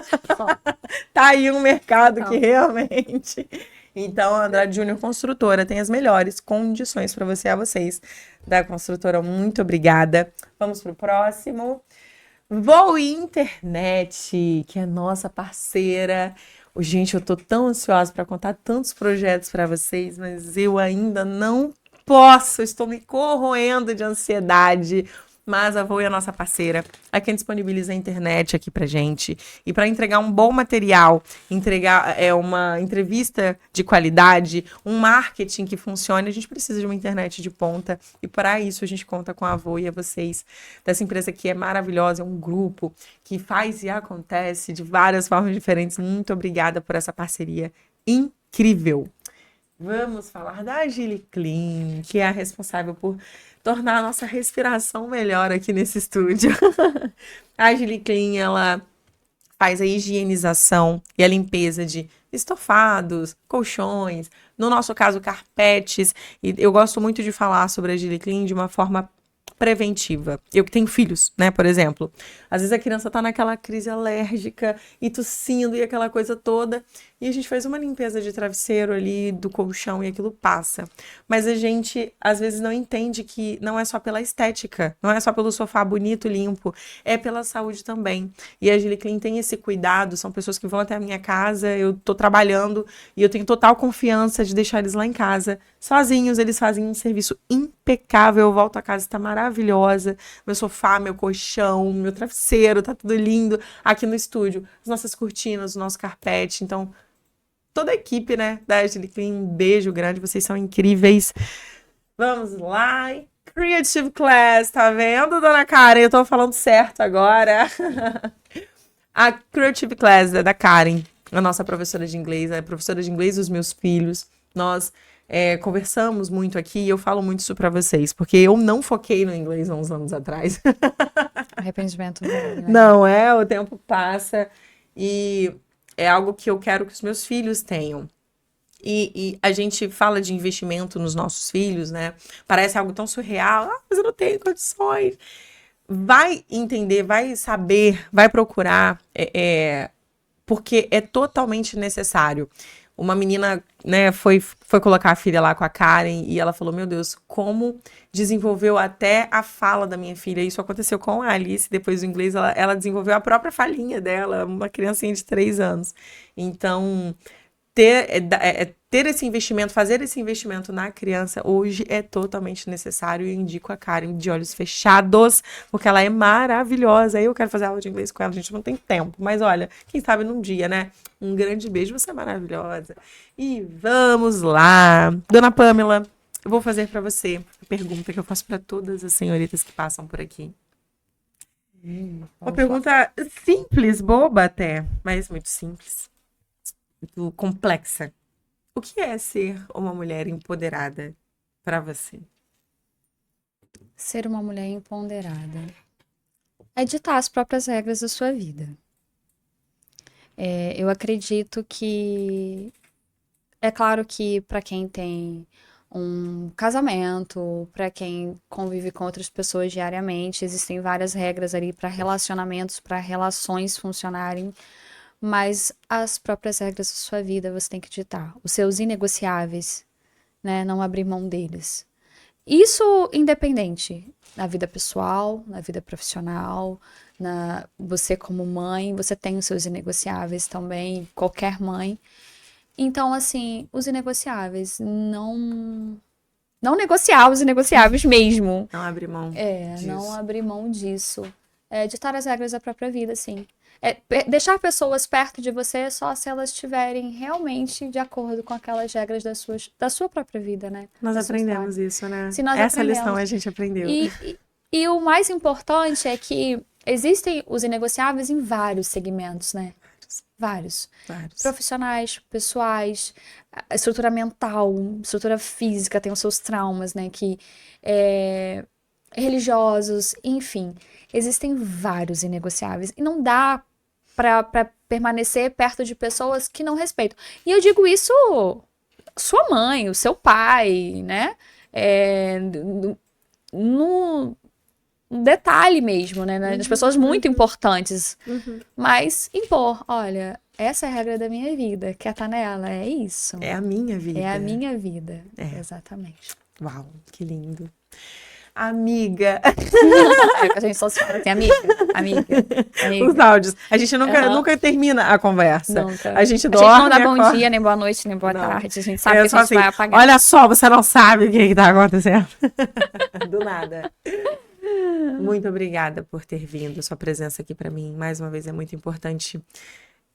Tá aí um mercado que realmente... Então, a Andrade Júnior Construtora tem as melhores condições para você, a vocês da construtora. Muito obrigada. Vamos para o próximo. Voo Internet, que é nossa parceira. Gente, eu tô tão ansiosa para contar tantos projetos para vocês, mas eu ainda não posso. Estou me corroendo de ansiedade. Mas a Voe é a nossa parceira, é quem disponibiliza a internet aqui pra gente. E para entregar um bom material, entregar uma entrevista de qualidade, um marketing que funcione, a gente precisa de uma internet de ponta. E para isso a gente conta com a Voe e a vocês, dessa empresa que é maravilhosa, é um grupo que faz e acontece de várias formas diferentes. Muito obrigada por essa parceria incrível. Vamos falar da Agile Clean, que é a responsável por tornar a nossa respiração melhor aqui nesse estúdio. A Agile Clean, ela faz a higienização e a limpeza de estofados, colchões, no nosso caso, carpetes. E eu gosto muito de falar sobre a Agile Clean de uma forma preventiva. Eu que tenho filhos, né, por exemplo. Às vezes a criança tá naquela crise alérgica e tossindo e aquela coisa toda, e a gente faz uma limpeza de travesseiro ali, do colchão, e aquilo passa. Mas a gente, às vezes, não entende que não é só pela estética, não é só pelo sofá bonito, limpo, é pela saúde também. E a Agile Clean tem esse cuidado, são pessoas que vão até a minha casa, eu tô trabalhando, e eu tenho total confiança de deixar eles lá em casa, sozinhos, eles fazem um serviço impecável, eu volto a casa, está maravilhosa, meu sofá, meu colchão, meu travesseiro, tá tudo lindo, aqui no estúdio, as nossas cortinas, o nosso carpete, então, toda a equipe, né, da Agile Clean, um beijo grande, vocês são incríveis. Vamos lá, Creative Class, tá vendo, dona Karen? Eu tô falando certo agora. A Creative Class é da Karen, a nossa professora de inglês, a professora de inglês dos meus filhos. Nós conversamos muito aqui e eu falo muito isso pra vocês, porque eu não foquei no inglês há uns anos atrás. Arrependimento não, né? Não é, o tempo passa e é algo que eu quero que os meus filhos tenham. E a gente fala de investimento nos nossos filhos, né? Parece algo tão surreal. Ah, mas eu não tenho condições. Vai entender, vai saber, vai procurar, porque é totalmente necessário. Uma menina, né, foi colocar a filha lá com a Karen e ela falou, meu Deus, como desenvolveu até a fala da minha filha. Isso aconteceu com a Alice, depois do inglês, ela desenvolveu a própria falinha dela, uma criancinha de 3 anos. Então, ter esse investimento, fazer esse investimento na criança hoje é totalmente necessário. Eu indico a Karen de olhos fechados, porque ela é maravilhosa. Eu quero fazer aula de inglês com ela, a gente não tem tempo. Mas olha, quem sabe num dia, né? Um grande beijo, você é maravilhosa. E vamos lá. Dona Pamela, eu vou fazer para você a pergunta que eu faço para todas as senhoritas que passam por aqui. Uma pergunta simples, boba até, mas muito simples. Muito complexa. O que é ser uma mulher empoderada para você? Ser uma mulher empoderada é ditar as próprias regras da sua vida. Eu acredito que é claro que para quem tem um casamento, para quem convive com outras pessoas diariamente, existem várias regras ali para relacionamentos, para relações funcionarem. mas as próprias regras da sua vida você tem que ditar. Os seus inegociáveis, né? Não abrir mão deles. Isso independente na vida pessoal, na vida profissional, você como mãe, você tem os seus inegociáveis também, qualquer mãe. Então, assim, os inegociáveis, não negociar os inegociáveis mesmo. Não abrir mão disso. Não abrir mão disso. Ditar as regras da própria vida, assim. Deixar pessoas perto de você só se elas estiverem realmente de acordo com aquelas regras da sua própria vida, né? Nós aprendemos isso, né? Essa lição a gente aprendeu. E o mais importante é que existem os inegociáveis em vários segmentos, né? Vários. Profissionais, pessoais, estrutura mental, estrutura física, tem os seus traumas, né? Religiosos, enfim. Existem vários inegociáveis. E não dá pra permanecer perto de pessoas que não respeitam. E eu digo isso, sua mãe, o seu pai, né? No detalhe mesmo, né? Das pessoas muito importantes. Mas impor, olha, essa é a regra da minha vida. Quer estar nela? É isso. É a minha vida. É a minha vida. Exatamente. Uau, que lindo. Amiga. A gente só se fala assim, amiga. Os áudios. A gente nunca termina a conversa. Nunca. A gente dorme. A gente não dá bom dia, nem boa noite, nem boa tarde. A gente sabe que a gente assim, vai apagar. Olha só, você não sabe o que tá acontecendo. Do nada. Muito obrigada por ter vindo. Sua presença aqui pra mim, mais uma vez, é muito importante.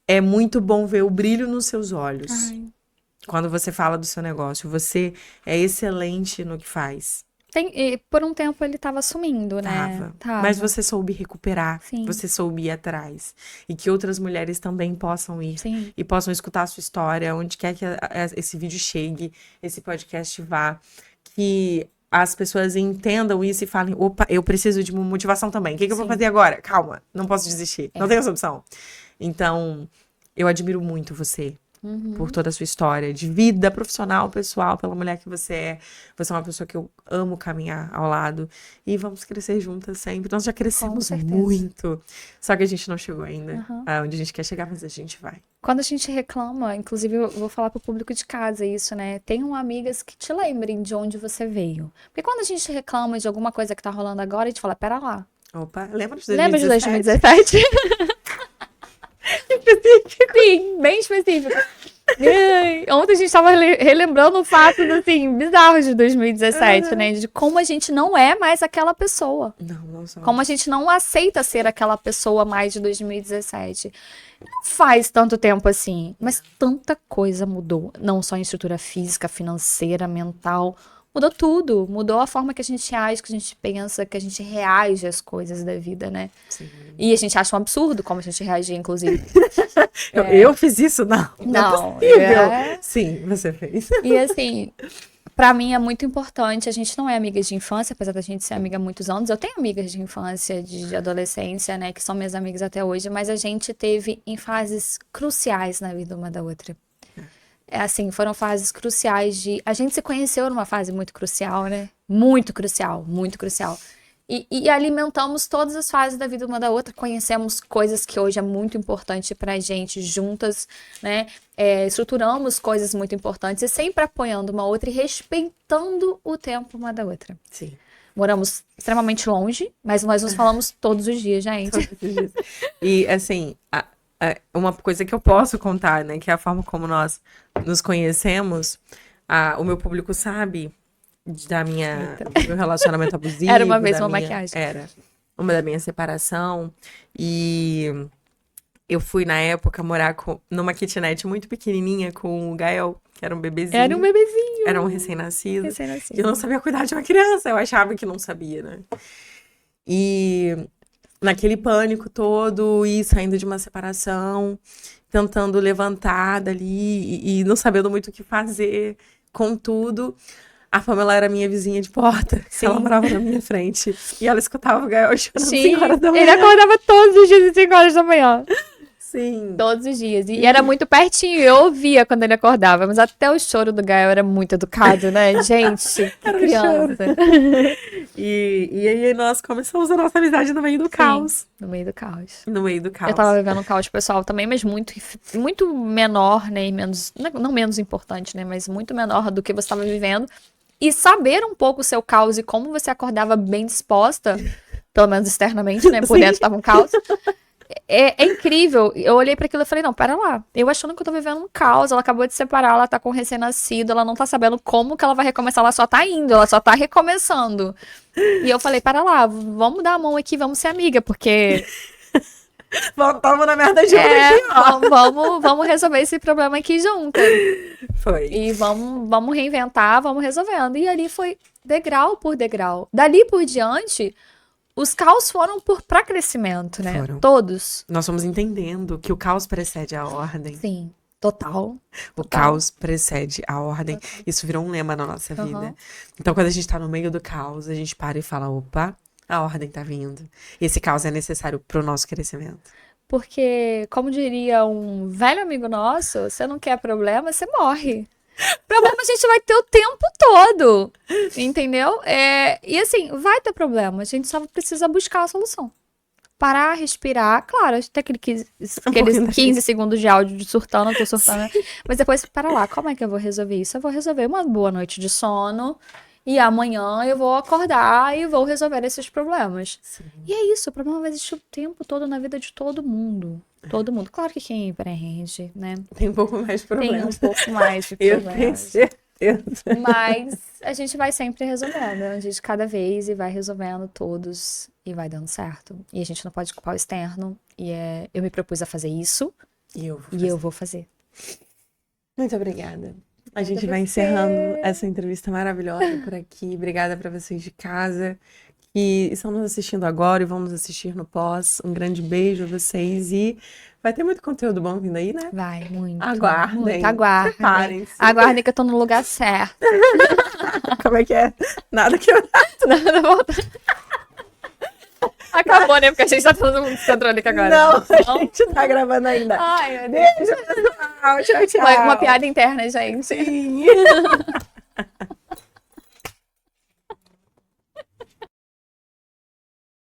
É muito bom ver o brilho nos seus olhos. Quando você fala do seu negócio. Você é excelente no que faz. Por um tempo ele tava sumindo, né? Tava. Mas você soube recuperar. Sim. Você soube ir atrás. E que outras mulheres também possam ir. Sim. E possam escutar a sua história, onde quer que esse vídeo chegue, esse podcast vá. Que as pessoas entendam isso e falem, opa, eu preciso de uma motivação também. O que eu vou fazer agora? Calma, não posso desistir. Não tenho essa opção. Então, eu admiro muito você. Por toda a sua história de vida profissional, pessoal, pela mulher que você é. Você é uma pessoa que eu amo caminhar ao lado. E vamos crescer juntas sempre. Nós já crescemos muito. Só que a gente não chegou ainda aonde a gente quer chegar, mas a gente vai. Quando a gente reclama, inclusive eu vou falar pro público de casa isso, né? Tenham amigas que te lembrem de onde você veio. Porque quando a gente reclama de alguma coisa que tá rolando agora, a gente fala, pera lá. Opa, lembra de 2017? Lembra de 2017? Sim, bem específico. Ontem a gente tava relembrando fatos, assim, bizarros de 2017, né? De como a gente não é mais aquela pessoa. Não somos. Como a gente não aceita ser aquela pessoa mais de 2017. Não faz tanto tempo assim, mas tanta coisa mudou. Não só em estrutura física, financeira, mental. Mudou tudo. Mudou a forma que a gente age, que a gente pensa, que a gente reage às coisas da vida, né? Sim. E a gente acha um absurdo como a gente reagia, inclusive. Eu fiz isso? Não. Não. Sim, você fez. E assim, pra mim é muito importante. A gente não é amiga de infância, apesar da gente ser amiga há muitos anos. Eu tenho amigas de infância, de adolescência, né? Que são minhas amigas até hoje. Mas a gente teve em fases cruciais na vida uma da outra. Assim, foram fases cruciais a gente se conheceu numa fase muito crucial, né? Muito crucial, muito crucial. E alimentamos todas as fases da vida uma da outra. Conhecemos coisas que hoje é muito importante pra gente juntas, né? Estruturamos coisas muito importantes e sempre apoiando uma outra e respeitando o tempo uma da outra. Sim. Moramos extremamente longe, mas nós nos falamos todos os dias, gente. Todos os dias. E, assim, uma coisa que eu posso contar, né? Que é a forma como nós nos conhecemos. O meu público sabe do meu relacionamento abusivo. Era uma vez uma maquiagem. Era. Uma da minha separação. E eu fui, na época, morar numa kitnet muito pequenininha com o Gael, que era um bebezinho. Era um bebezinho. Era um recém-nascido. Recém-nascido. E eu não sabia cuidar de uma criança. Eu achava que não sabia, né? E naquele pânico todo, e saindo de uma separação, tentando levantar dali e não sabendo muito o que fazer com tudo. A Pamela era minha vizinha de porta. Sim. Ela morava na minha frente. E ela escutava o Gael chorando às 5 horas da manhã. Ele acordava todos os dias às 5 horas da manhã. Sim. Todos os dias. E era muito pertinho, eu ouvia quando ele acordava. Mas até o choro do Gael era muito educado, né? Gente, que criança. E aí nós começamos a nossa amizade no meio do caos. No meio do caos. No meio do caos. Eu tava vivendo um caos pessoal também, mas muito menor, né? E menos, não menos importante, né? Mas muito menor do que você estava vivendo. E saber um pouco o seu caos e como você acordava bem disposta, pelo menos externamente, né? Por dentro tava um caos. É incrível. Eu olhei pra aquilo e falei, não, pera lá. Eu achando que eu tô vivendo um caos. Ela acabou de separar, ela tá com um recém-nascido, ela não tá sabendo como que ela vai recomeçar. Ela só tá indo, ela só tá recomeçando. E eu falei, pera lá, vamos dar a mão aqui, vamos ser amiga, porque... Voltamos na merda junto aqui, ó. Vamos resolver esse problema aqui junto. Foi. E vamos reinventar, vamos resolvendo. E ali foi degrau por degrau. Dali por diante... Os caos foram pra crescimento, né? Foram. Todos. Nós fomos entendendo que o caos precede a ordem. Sim, total. O caos precede a ordem. Isso virou um lema na nossa vida. Então, quando a gente tá no meio do caos, a gente para e fala, opa, a ordem tá vindo. Esse caos é necessário pro nosso crescimento. Porque, como diria um velho amigo nosso, você não quer problema, você morre. Problema a gente vai ter o tempo todo, entendeu? E assim, vai ter problema, a gente só precisa buscar a solução. Parar, respirar, claro, tem aqueles 15 segundos de áudio de surtando, eu tô surtando, mas depois, para lá, como é que eu vou resolver isso? Eu vou resolver uma boa noite de sono e amanhã eu vou acordar e vou resolver esses problemas. Sim. E é isso, o problema vai existir o tempo todo na vida de todo mundo. Todo mundo. Claro que quem empreende, né? Tem um pouco mais de problemas. Tem um pouco mais de Eu problemas. tenho certeza. Mas a gente vai sempre resolvendo. A gente cada vez e vai resolvendo todos e vai dando certo. E a gente não pode culpar o externo. Eu me propus a fazer isso E eu vou fazer. Muito obrigada. A gente vai encerrando essa entrevista maravilhosa por aqui. Obrigada para vocês de casa que estão nos assistindo agora e vão nos assistir no pós. Um grande beijo a vocês e vai ter muito conteúdo bom vindo aí, né? Vai, muito. Aguardem. Muito, aguardem. Preparem-se. Aguardem que eu tô no lugar certo. Como é que é? Nada que eu... Nada volta. Acabou, né? Porque a gente tá todo mundo descontrole agora. Não, a gente tá gravando ainda. Ai, meu Deus. Beijo, pessoal. Tchau, tchau. Uma piada interna, gente. Sim.